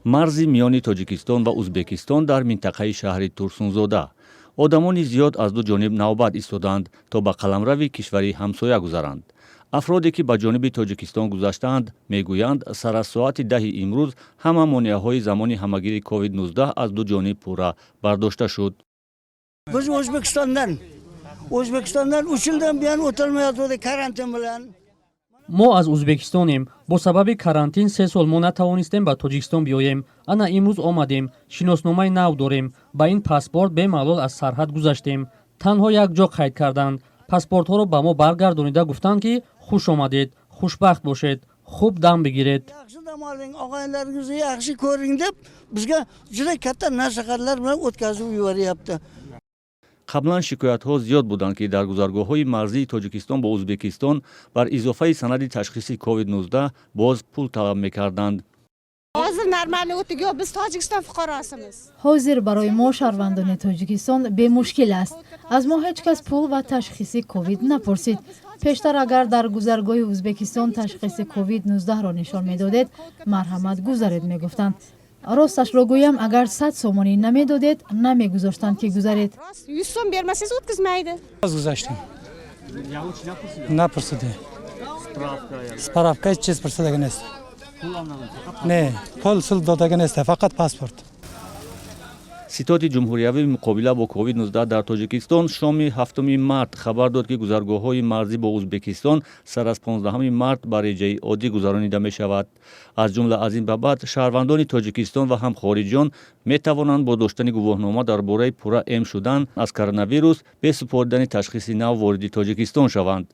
марзи миёни тоҷикистон ва ӯзбекистон дар минтақаи шаҳри турсунзода. одамони зиёд аз ду ҷониб навбат истоданд то ба қаламрави кишвари ҳамсоя гузаранд. афроде ки ба ҷониби тоҷикистон гузаштаанд мегӯянд сар аз соати 10 имрӯз ҳама монеаҳои замони ҳамагири covid-19 аз ду ҷониб пурра бардошта шуд. Biz O'zbekistondan 3 yildan buyon o'tilmayotgandi karantin bilan. мо аз ӯзбекистонем. бо сабаби карантин 3 сол мо натавонистем ба тоҷикистон биёем. ана имрӯз омадем. шиносномаи нав дорем. ба ин паспорт бемалол аз сарҳад гузаштем. танҳо як ҷо қайд карданд. паспортҳоро ба мо баргардонида гуфтанд ки хуш омадед, хушбахт бошед, хуб дам бигиред. Yaxshi dam oling, og'aylaringizni yaxshi ko'ring deb bizga juda katta nasihatlar bilan o'tkazib yuboryapti. қаблан шикоятҳо зиёд буданд ки дар гузаргоҳҳои марзии тоҷикистон бо ӯзбекистон бар изофаи санади ташхиси covid-19 боз пул талаб мекарданд. Hozir normali o'tigo biz Tojikiston fuqarosimiz. Hozir барои мо шаҳрвандони Тоҷикистон бемушкил аст. Аз мо ҳеҷ кас пул ва ташхиси ковид напурсид. пештар агар дар гузаргоҳи Ӯзбекистон ташхиси covid-19-ро нишон медодед, марҳамат гузаред мегуфтанд. Росташро гӯям, агар 100 сомонӣ намедодед, намегузоштанд ки гузаред. 100 so'm bermasangiz o'tkazmaydi. Гузаштем. Напурсиде. Справка ҳеҷ чиз пурсидаги нест. Не, пул сул додаги нест, фақат паспорт. ситоди ҷумҳуриявии муқобила бо covid-19 дар тоҷикистон шоми 7 март хабар дод ки гузаргоҳҳои марзӣ бо ӯзбекистон сар аз 15 март ба реҷаи оддӣ гузаронида мешавад. аз ҷумла аз ин ба баъд шаҳрвандони тоҷикистон ва ҳам хориҷон метавонанд бо доштани гувоҳнома дар бораи пурра эм шудан аз коронавирус бе супоридани ташхиси нав вориди тоҷикистон шаванд.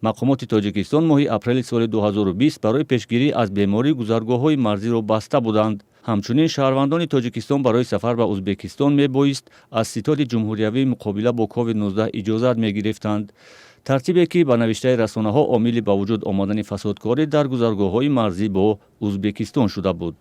мақомоти тоҷикистон моҳи апрели соли 2020 барои пешгирӣ аз беморӣ гузаргоҳҳои марзиро баста буданд. ҳамчунин шаҳрвандони тоҷикистон барои сафар ба ӯзбекистон мебоист аз ситоди ҷумҳуриявии муқобила бо covid-19 иҷозат мегирифтанд. тартибе ки ба навиштаи расонаҳо омили ба вуҷуд омадани фасодкорӣ дар гузаргоҳҳои марзӣ бо ӯзбекистон шуда буд.